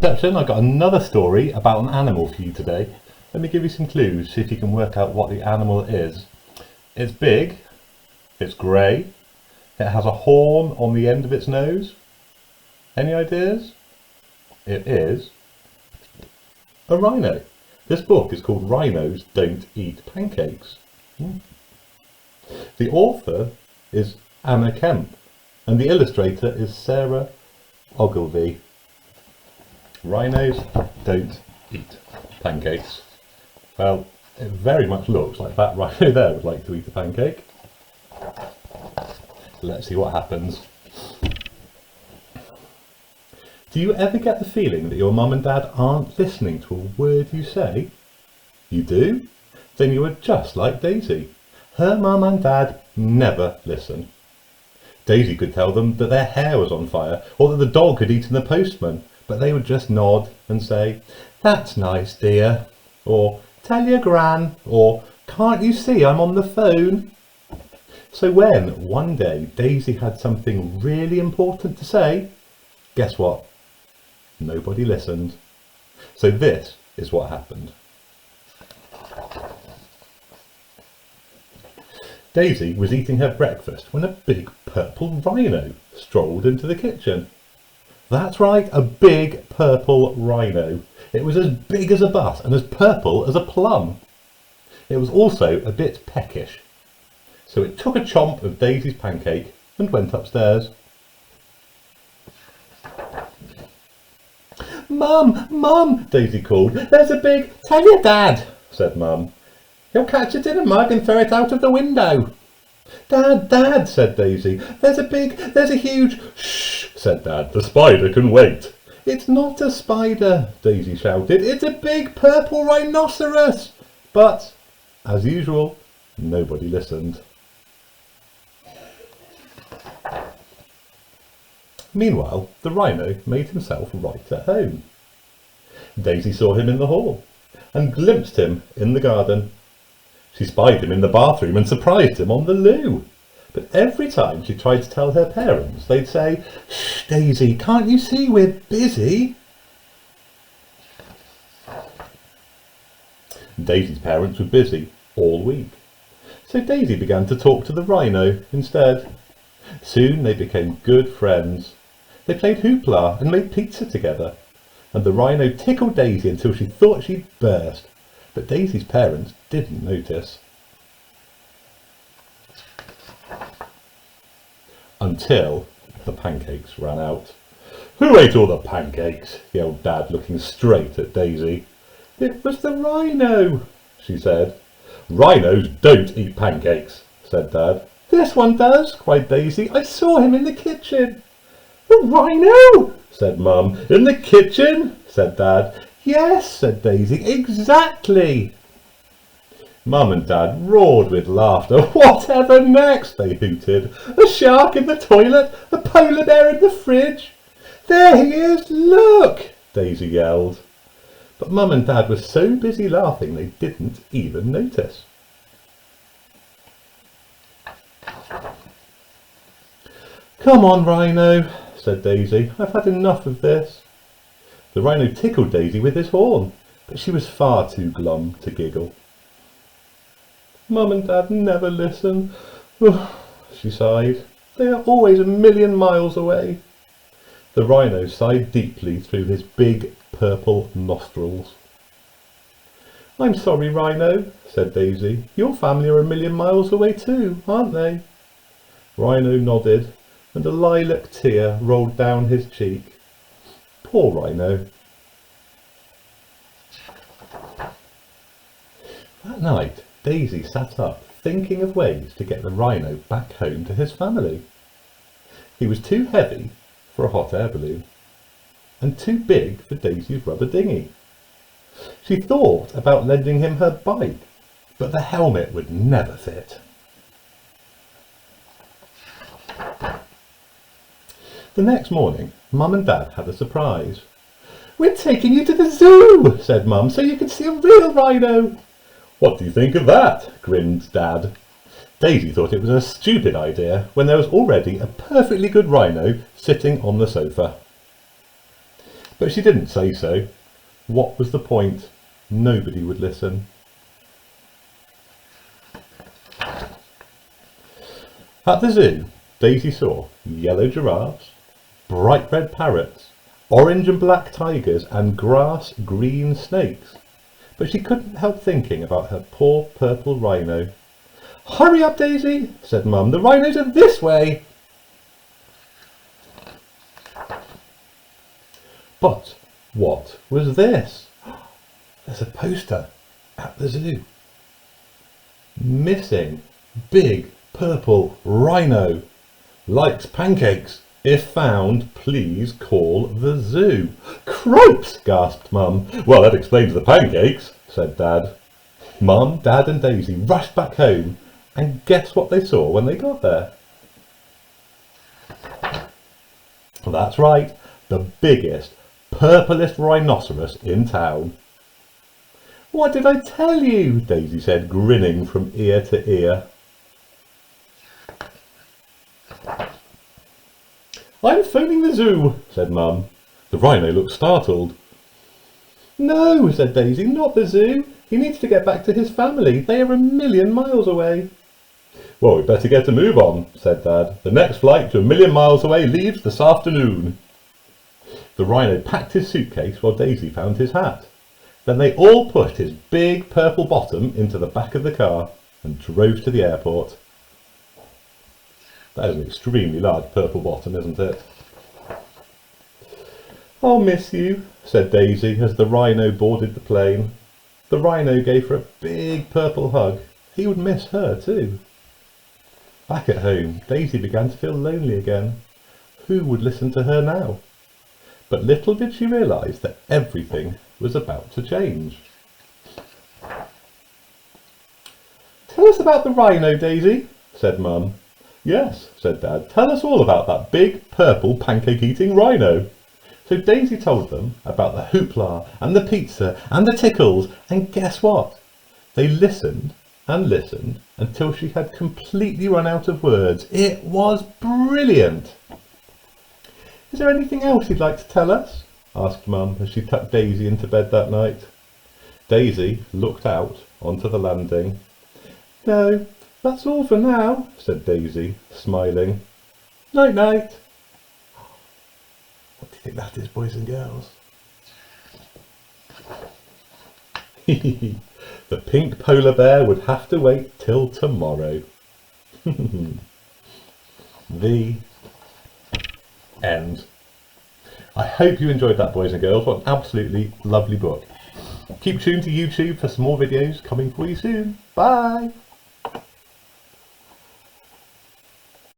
Reception, I've got another story about an animal for you today. Let me give you some clues, see if you can work out what the animal is. It's big, it's grey, it has a horn on the end of its nose. Any ideas? It is a rhino. This book is called Rhinos Don't Eat Pancakes. The author is Anna Kemp and the illustrator is Sarah Ogilvie. Rhinos don't eat pancakes. Well, it very much looks like that rhino there would like to eat a pancake. Let's see what happens. Do you ever get the feeling that your mum and dad aren't listening to a word you say? You do? Then you are just like Daisy. Her mum and dad never listen. Daisy could tell them that their hair was on fire or that the dog had eaten the postman, but they would just nod and say, "That's nice, dear," or "Tell your gran," or "Can't you see I'm on the phone?" So when one day Daisy had something really important to say, guess what? Nobody listened. So this is what happened. Daisy was eating her breakfast when a big purple rhino strolled into the kitchen. That's right, a big purple rhino. It was as big as a bus and as purple as a plum. It was also a bit peckish. So it took a chomp of Daisy's pancake and went upstairs. "Mum, Mum," Daisy called. "There's a big—" "Tell your dad," said Mum. "He'll catch it in a mug and throw it out of the window." "Dad, Dad," said Daisy. There's a huge—" "Shh," said Dad. "The spider can wait." "It's not a spider," Daisy shouted. "It's a big purple rhinoceros." But, as usual, nobody listened. Meanwhile, the rhino made himself right at home. Daisy saw him in the hall and glimpsed him in the garden. She spied him in the bathroom and surprised him on the loo. But every time she tried to tell her parents, they'd say, "Shh, Daisy, can't you see we're busy?" Daisy's parents were busy all week. So Daisy began to talk to the rhino instead. Soon they became good friends. They played hoopla and made pizza together. And the rhino tickled Daisy until she thought she'd burst. But Daisy's parents didn't notice. Until the pancakes ran out. "Who ate all the pancakes?" yelled Dad, looking straight at Daisy. "It was the rhino," she said. "Rhinos don't eat pancakes," said Dad. "This one does," cried Daisy. "I saw him in the kitchen." "The rhino?" said Mum. "In the kitchen?" said Dad. "Yes," said Daisy, "exactly." Mum and Dad roared with laughter. "Whatever next?" they hooted. "A shark in the toilet? A polar bear in the fridge?" "There he is, look!" Daisy yelled. But Mum and Dad were so busy laughing they didn't even notice. "Come on, Rhino," said Daisy. "I've had enough of this." The rhino tickled Daisy with his horn, but she was far too glum to giggle. "Mum and Dad never listen," she sighed. "They are always a million miles away." The rhino sighed deeply through his big purple nostrils. "I'm sorry, Rhino," said Daisy. "Your family are a million miles away too, aren't they?" Rhino nodded, and a lilac tear rolled down his cheek. Poor Rhino. That night, Daisy sat up, thinking of ways to get the rhino back home to his family. He was too heavy for a hot air balloon, and too big for Daisy's rubber dinghy. She thought about lending him her bike, but the helmet would never fit. The next morning, Mum and Dad had a surprise. "We're taking you to the zoo," said Mum, "so you can see a real rhino." "What do you think of that?" grinned Dad. Daisy thought it was a stupid idea when there was already a perfectly good rhino sitting on the sofa. But she didn't say so. What was the point? Nobody would listen. At the zoo, Daisy saw yellow giraffes, bright red parrots, orange and black tigers and grass-green snakes. But she couldn't help thinking about her poor purple rhino. "Hurry up, Daisy," said Mum. "The rhinos are this way." But what was this? There's a poster at the zoo. Missing big purple rhino. Likes pancakes. If found, please call the zoo. "Cripes!" gasped Mum. "Well, that explains the pancakes," said Dad. Mum, Dad and Daisy rushed back home, and guess what they saw when they got there? That's right, the biggest, purplest rhinoceros in town. "What did I tell you?" Daisy said, grinning from ear to ear. "I'm phoning the zoo," said Mum. The rhino looked startled. "No," said Daisy, "not the zoo. He needs to get back to his family. They are 1,000,000 miles away." "Well, we'd better get a move on," said Dad. "The next flight to 1,000,000 miles away leaves this afternoon." The rhino packed his suitcase while Daisy found his hat. Then they all pushed his big purple bottom into the back of the car and drove to the airport. That is an extremely large purple bottom, isn't it? "I'll miss you," said Daisy as the rhino boarded the plane. The rhino gave her a big purple hug. He would miss her too. Back at home, Daisy began to feel lonely again. Who would listen to her now? But little did she realise that everything was about to change. "Tell us about the rhino, Daisy," said Mum. "Yes," said Dad, "tell us all about that big purple pancake-eating rhino." So Daisy told them about the hoopla and the pizza and the tickles, and guess what? They listened and listened until she had completely run out of words. It was brilliant. "Is there anything else you'd like to tell us?" asked Mum as she tucked Daisy into bed that night. Daisy looked out onto the landing. "No, that's all for now," said Daisy, smiling. "Night night." What do you think that is, boys and girls? The pink polar bear would have to wait till tomorrow. The end. I hope you enjoyed that, boys and girls. What an absolutely lovely book. Keep tuned to YouTube for some more videos coming for you soon. Bye.